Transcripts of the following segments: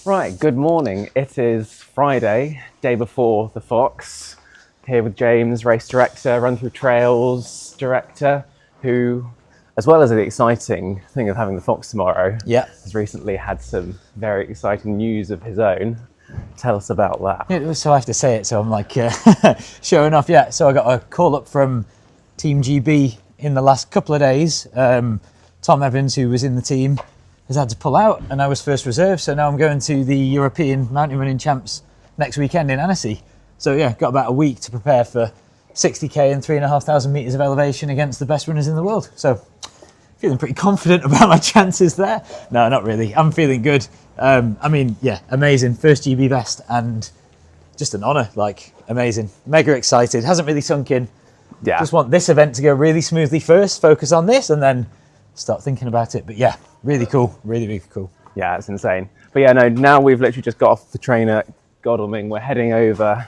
Right, good morning. It is Friday, day before the Fox. Here with James, race director, RunThrough Trails director, who, as well as the exciting thing of having the Fox tomorrow, has recently had some very exciting news of his own. Tell us about that. Yeah, so I have to say it, so I'm like showing off. Yeah, so I got a call up from Team GB in the last couple of days. Tom Evans, who was in the team, has had to pull out, and I was first reserve, so now I'm going to the European Mountain Running Champs next weekend in Annecy. So yeah, got about a week to prepare for 60k and 3,500 metres of elevation against the best runners in the world. So feeling pretty confident about my chances there. No, not really. I'm feeling good. I mean, yeah, amazing. First GB best and just an honour, like amazing. Mega excited. Hasn't really sunk in. Yeah. Just want this event to go really smoothly first, focus on this, and then start thinking about it. But yeah, really cool. Really, really cool. Yeah, it's insane. But yeah, no, now we've literally just got off the train at Godalming. We're heading over,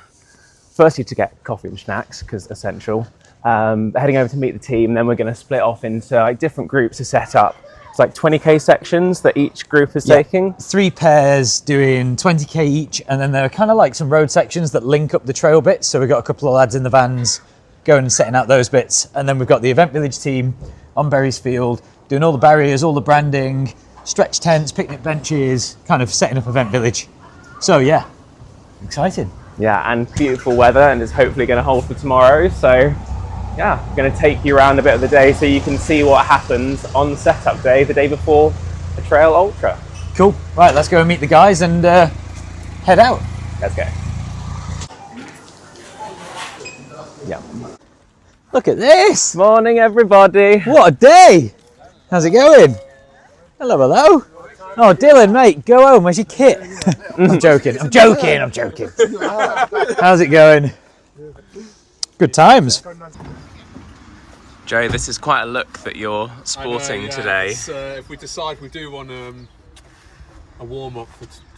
firstly to get coffee and snacks, because essential. Heading over to meet the team, then we're going to split off into like different groups to set up. It's like 20k sections that each group is taking. 3 pairs doing 20k each, and then there are kind of like some road sections that link up the trail bits. So we've got a couple of lads in the vans going and setting out those bits, and then we've got the event village team on Berries Field doing all the barriers, all the branding, stretch tents, picnic benches, kind of setting up event village. So yeah, exciting. Yeah, and beautiful weather, and it's hopefully going to hold for tomorrow. So yeah, I'm going to take you around a bit of the day so you can see what happens on setup day, the day before the trail ultra. Cool. Right, let's go and meet the guys and head out. Let's go. Yeah. Look at this. Morning, everybody. What a day. How's it going? Hello, hello. Oh, Dylan, mate, go home. Where's your kit? I'm joking. I'm joking. How's it going? Good times. Joe, this is quite a look that you're sporting today. If we decide we do want a warm-up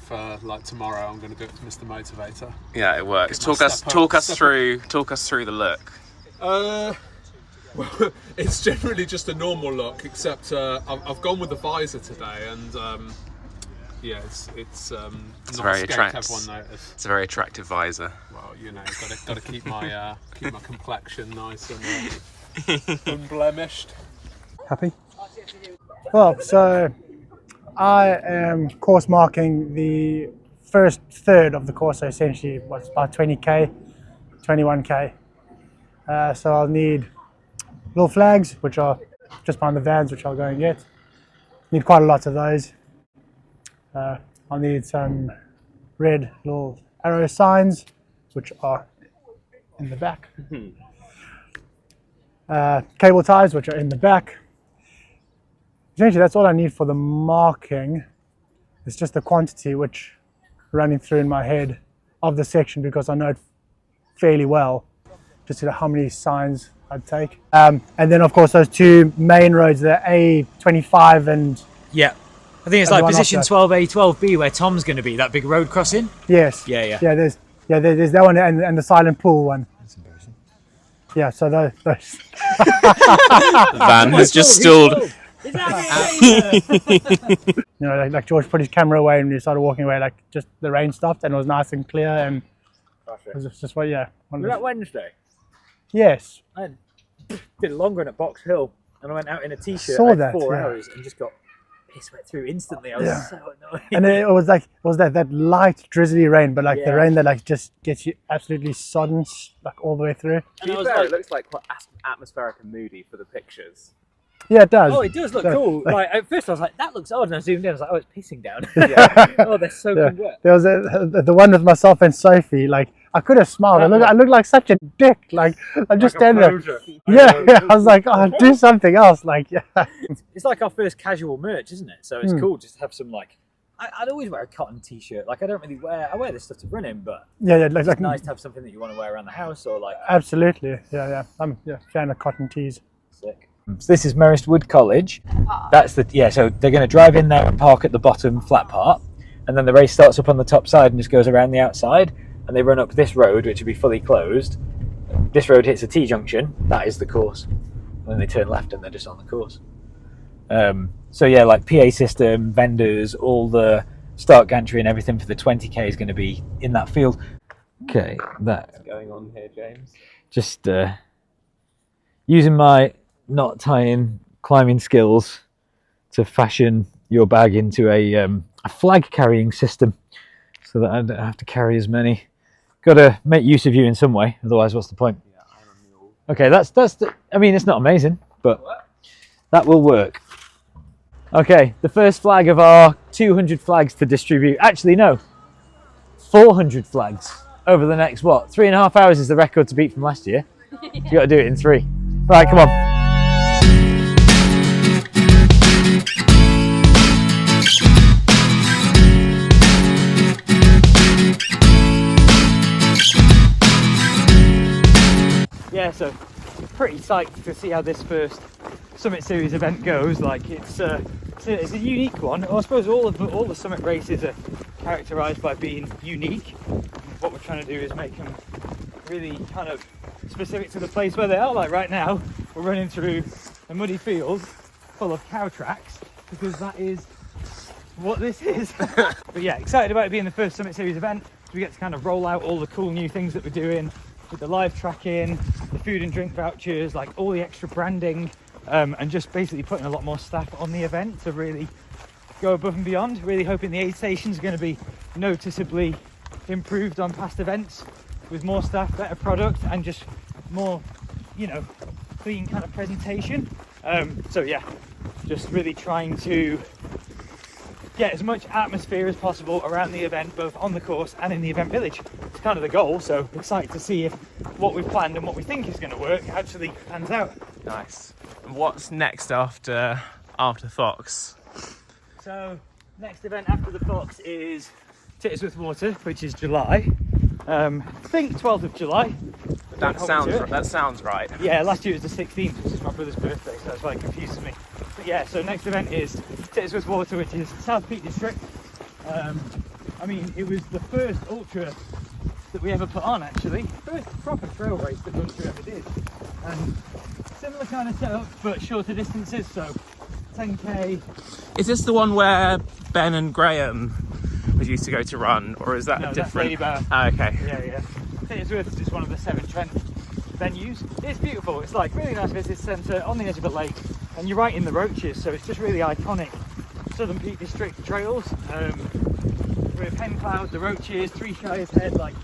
for like tomorrow, I'm going to do it to Mr. Motivator. Yeah, it works. Talk us through the look. Well, it's generally just a normal look, except I've gone with the visor today, and yeah, it's not very attractive. Everyone notice. It's a very attractive visor. Well, you know, got to keep my complexion nice and unblemished. Happy? Well, so I am course marking the first third of the course, so essentially what's about 20k, 21k. So I'll need little flags, which are just behind the vans, which I'll go and get. Need quite a lot of those. I'll need some red little arrow signs, which are in the back. Cable ties, which are in the back. Essentially, that's all I need for the marking. It's just the quantity, which running through in my head of the section, because I know it fairly well, just to know how many signs I'd take. And then, of course, those 2 main roads, the A25 and... Yeah. I think it's like position 12A, 12B, where Tom's going to be, that big road crossing. Yes. Yeah, there's that one and the silent pool one. That's embarrassing. Yeah, so those. The van has just stalled. You know, like George put his camera away and we started walking away, like just the rain stopped and it was nice and clear, and it was just what, yeah. Was that Wednesday? Yes. I did a long run at Box Hill and I went out in a t-shirt for 4 hours and just got piss wet through instantly. I was so annoyed. And it was that light drizzly rain, but like the rain that like just gets you absolutely sodden like all the way through. To be fair, it looks like quite atmospheric and moody for the pictures. Yeah, it does. Oh, it does look cool. Like at first I was like, that looks odd, and I zoomed in, I was like, oh, it's pissing down. Oh, they're soaking wet. There was the one with myself and Sophie, like I could have smiled. I looked like such a dick. Like I'm just standing there. Yeah. I was like, oh, do something else. Like, yeah. It's like our first casual merch, isn't it? So it's cool just to have some like. I'd always wear a cotton t-shirt. Like I wear this stuff to run in, but it's nice to have something that you want to wear around the house or like. Absolutely, yeah. I'm a fan of cotton tees. Sick. So this is Merest Wood College. That's so they're going to drive in there and park at the bottom flat part, and then the race starts up on the top side and just goes around the outside, and they run up this road, which will be fully closed. This road hits a T-junction, that is the course, and then they turn left and they're just on the course. So yeah, like PA system, vendors, all the start gantry and everything for the 20k is going to be in that field. Okay, What's going on here, James? just using my knot tying climbing skills to fashion your bag into a flag carrying system so that I don't have to carry as many. Got to make use of you in some way, otherwise what's the point? Yeah, I'm a mule. Okay, I mean, it's not amazing, but that will work. Okay, the first flag of our 200 flags to distribute. Actually, no, 400 flags over the next, 3.5 hours is the record to beat from last year. You got to do it in 3. Right, come on. Yeah, so pretty psyched to see how this first Summit Series event goes. Like it's a unique one. Well, I suppose all the Summit races are characterised by being unique. What we're trying to do is make them really kind of specific to the place where they are. Like right now, we're running through a muddy field full of cow tracks because that is what this is. But yeah, excited about it being the first Summit Series event. We get to kind of roll out all the cool new things that we're doing with the live tracking, the food and drink vouchers, like all the extra branding, and just basically putting a lot more staff on the event to really go above and beyond. Really hoping the aid stations are going to be noticeably improved on past events with more staff, better product, and just more, clean kind of presentation. So yeah, just really trying to get as much atmosphere as possible around the event, both on the course and in the event village. It's kind of the goal, so excited to see if what we've planned and what we think is going to work actually pans out. Nice. And what's next after Fox? So next event after the Fox is Tittersworth Water, which is July. I think 12th of July. That sounds right. Yeah, last year was the 16th, which is my brother's birthday, so that's why it confused me. But yeah, so next event is Tittersworth Water, which is South Peak District. I mean, it was the first ultra that we ever put on, actually. First proper trail race that Ultra ever did. And similar kind of setup, but shorter distances, so 10k. Is this the one where Ben and Graham used to go to run, or is that a different? That's oh, okay. Yeah. Tittersworth is one of the 7 Trent venues. It's beautiful. It's like really nice visit centre on the edge of a lake, and you're right in the Roaches, so it's just really iconic Southern Peak District trails. With Pencloud, the Roaches, Three Shires Head, like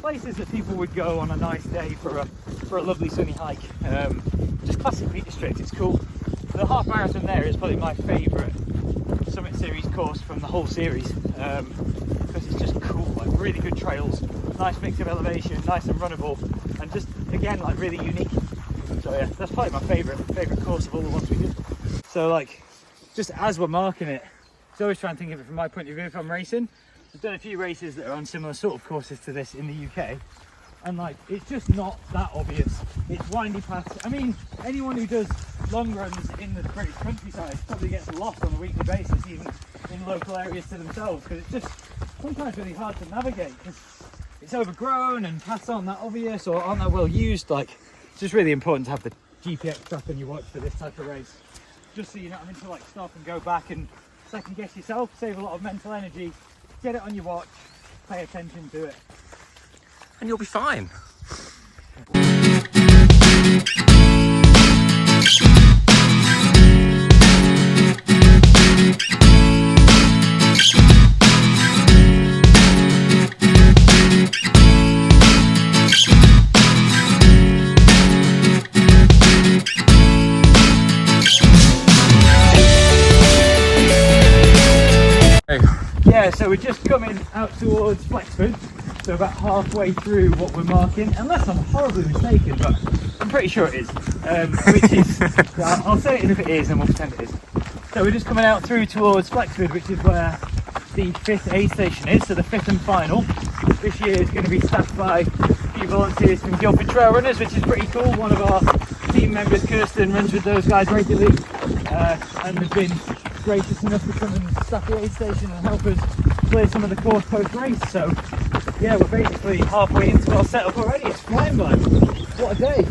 places that people would go on a nice day for a lovely sunny hike. Just classic Peak District. It's cool. The half marathon there is probably my favourite Summit Series course from the whole series, because it's just cool, like really good trails, nice mix of elevation, nice and runnable, and just again like really unique. So yeah, that's probably my favourite course of all the ones we did. So like, just as we're marking it, I always try and think of it from my point of view if I'm racing. I've done a few races that are on similar sort of courses to this in the UK, and like it's just not that obvious. It's windy paths. I mean, anyone who does long runs in the British countryside probably gets lost on a weekly basis, even in local areas to themselves, because it's just sometimes really hard to navigate because it's overgrown and paths aren't that obvious or aren't that well used. Like, it's just really important to have the GPX strap on your watch for this type of race, just so you're not having to like stop and go back and second guess yourself, save a lot of mental energy, get it on your watch, pay attention to it, and you'll be fine. Yeah, so we're just coming out towards Flexford, so about halfway through what we're marking, unless I'm horribly mistaken, but I'm pretty sure it is, which is, I'll say it if it is and we'll pretend it is. So we're just coming out through towards Flexford, which is where the 5th aid station is, so the 5th and final. This year is going to be staffed by a few volunteers from Guildford Trail Runners, which is pretty cool. One of our team members, Kirsten, runs with those guys regularly, and they've been gracious enough to come and staff the aid station and help us clear some of the course post-race. So yeah, we're basically halfway into our setup already. It's flying by. What a day.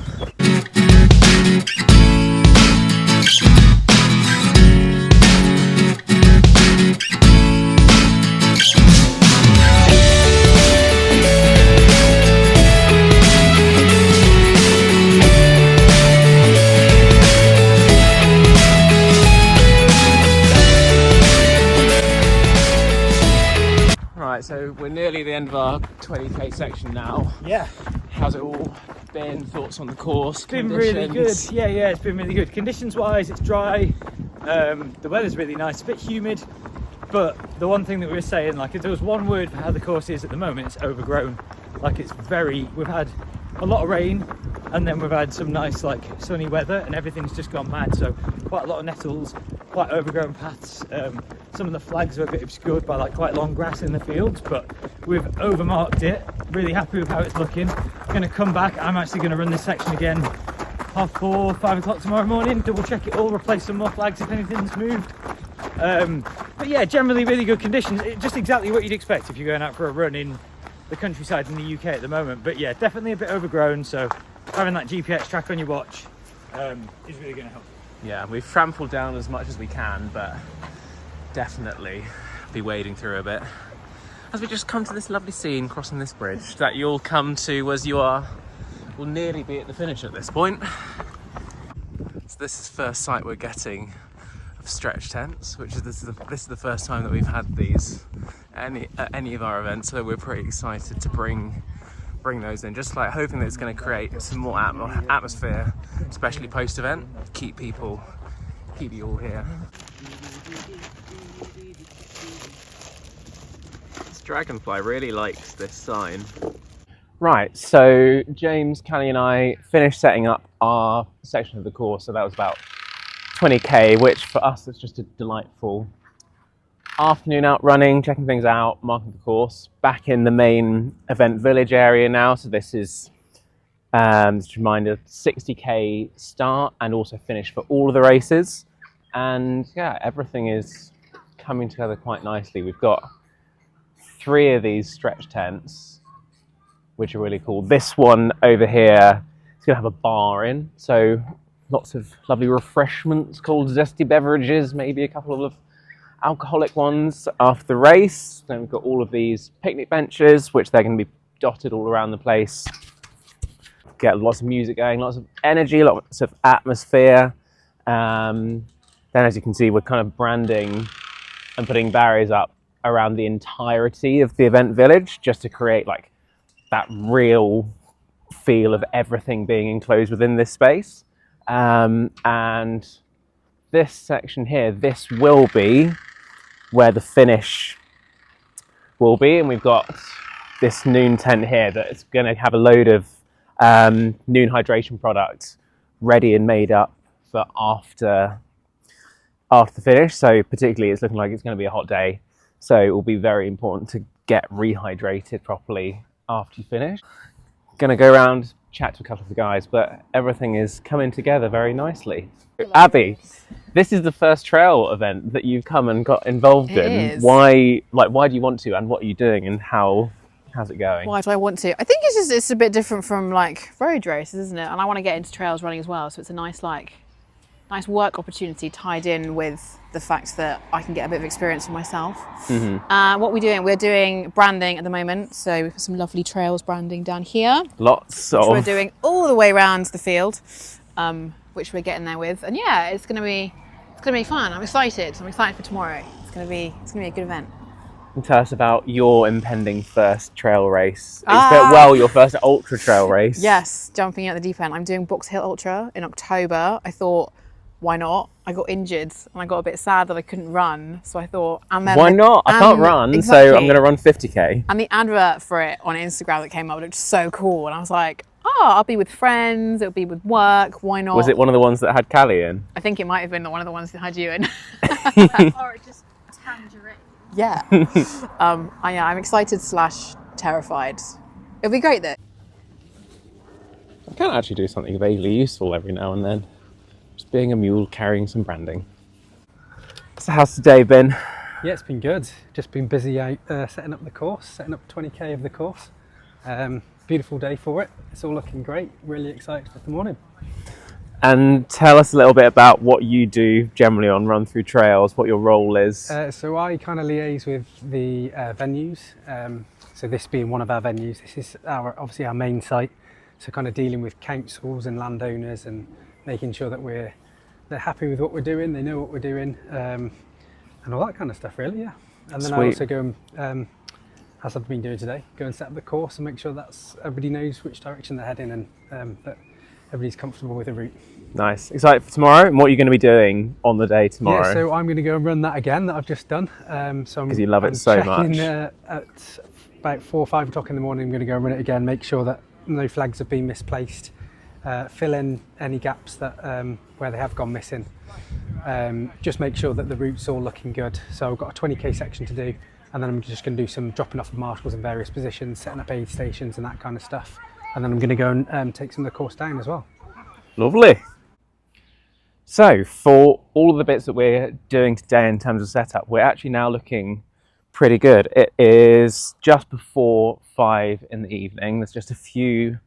Right, so we're nearly the end of our 20k section now. Yeah. How's it all been? Thoughts on the course? It's been really good. Yeah, it's been really good. Conditions wise, it's dry. The weather's really nice, a bit humid. But the one thing that we were saying, like, if there was one word for how the course is at the moment, it's overgrown. Like, we've had a lot of rain, and then we've had some nice, like, sunny weather, and everything's just gone mad. So quite a lot of nettles, quite overgrown paths. Some of the flags are a bit obscured by, like, quite long grass in the fields, but we've overmarked it. Really happy with how it's looking. Going to come back. I'm actually going to run this section again 4:30, 5 o'clock tomorrow morning. Double check it all, replace some more flags if anything's moved. But yeah, generally really good conditions. Just exactly what you'd expect if you're going out for a run in the countryside in the UK at the moment. But yeah, definitely a bit overgrown. So having that GPS track on your watch is really going to help. Yeah, we've trampled down as much as we can, but definitely be wading through a bit. As we just come to this lovely scene crossing this bridge that you'll come to as will nearly be at the finish at this point. So this is first sight we're getting of stretch tents, which is this is the first time that we've had these at any of our events, so we're pretty excited to bring those in, just like hoping that it's going to create some more atmosphere, especially post-event, keep you all here. This dragonfly really likes this sign. Right, so James, Callie and I finished setting up our section of the course, so that was about 20k, which for us is just a delightful afternoon out running, checking things out, marking the course. Back in the main event village area now, so this is just a reminder, 60k start and also finish for all of the races. And yeah, everything is coming together quite nicely. We've got 3 of these stretch tents, which are really cool. This one over here is going to have a bar in, so lots of lovely refreshments, cold zesty beverages, maybe a couple of alcoholic ones after the race. Then we've got all of these picnic benches, which they're going to be dotted all around the place. Get lots of music going, lots of energy, lots of atmosphere. Then as you can see, we're kind of branding and putting barriers up around the entirety of the event village, just to create like that real feel of everything being enclosed within this space. And this section here, this will be where the finish will be, and we've got this Nuun tent here that's going to have a load of Nuun hydration products ready and made up for after the finish. So particularly it's looking like it's going to be a hot day, so it will be very important to get rehydrated properly after you finish. Going to go around, chat to a couple of the guys, but everything is coming together very nicely. Abby, this is the first trail event that you've come and got involved in. Is. Why do you want to, and what are you doing, and how's it going? Why do I want to? I think it's a bit different from like road races, isn't it? And I want to get into trails running as well, so it's a nice work opportunity tied in with the fact that I can get a bit of experience for myself. Mm-hmm. What we're doing branding at the moment, so we've got some lovely trails branding down here. Lots of. We're doing all the way around the field, which we're getting there with, and yeah, it's gonna be fun. I'm excited for tomorrow. It's gonna be a good event. And tell us about your impending first trail race. Your first ultra trail race. Yes, jumping out the deep end. I'm doing Box Hill Ultra in October. I thought, why not? I got injured and I got a bit sad that I couldn't run. So I thought, why not? I can't run, exactly. So I'm going to run 50k. And the advert for it on Instagram that came up looked so cool. And I was like, I'll be with friends, it'll be with work, why not? Was it one of the ones that had Callie in? I think it might have been one of the ones that had you in. Or just tangerine. Yeah. I'm excited / terrified. It'll be great though. I can actually do something vaguely useful every now and then. Just being a mule carrying some branding. So how's today been? Yeah, it's been good. Just been busy out setting up the course, setting up 20k of the course. Beautiful day for it. It's all looking great. Really excited for the morning. And tell us a little bit about what you do generally on RunThrough Trails, what your role is. So I kind of liaise with the venues. So this being one of our venues, this is obviously our main site. So kind of dealing with councils and landowners and making sure that they're happy with what we're doing, they know what we're doing, and all that kind of stuff really, yeah. And then Sweet. I also go and as I've been doing today, go and set up the course and make sure that's everybody knows which direction they're heading and that everybody's comfortable with the route. Nice. Excited for tomorrow? And what are you going to be doing on the day tomorrow? Yeah, so I'm going to go and run that again that I've just done. So because you love it so much. At about 4 or 5 o'clock in the morning, I'm going to go and run it again, make sure that no flags have been misplaced, fill in any gaps that where they have gone missing. Just make sure that the route's all looking good. So I've got a 20k section to do, and then I'm just going to do some dropping off of marshals in various positions, setting up aid stations and that kind of stuff. And then I'm going to go and take some of the course down as well. Lovely. So for all of the bits that we're doing today in terms of setup, we're actually now looking pretty good. It is just before 5 in the evening. There's just a few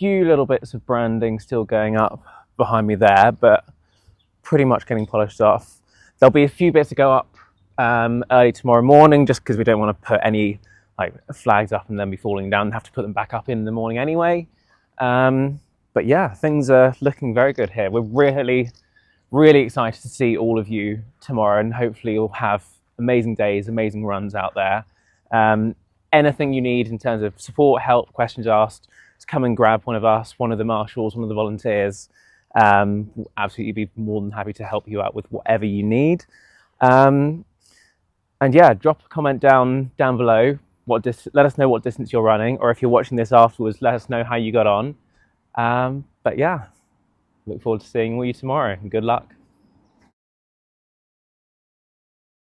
little bits of branding still going up behind me there, but pretty much getting polished off. There'll be a few bits to go up early tomorrow morning, just because we don't want to put any like flags up and then be falling down and have to put them back up in the morning anyway. But yeah, things are looking very good here. We're really excited to see all of you tomorrow, and hopefully you'll have amazing days, amazing runs out there. Anything you need in terms of support, help, questions asked, just come and grab one of us, one of the marshals, one of the volunteers. We'll absolutely be more than happy to help you out with whatever you need. And yeah, drop a comment down below. Let us know what distance you're running, or if you're watching this afterwards, let us know how you got on. But yeah, look forward to seeing all you tomorrow, and good luck.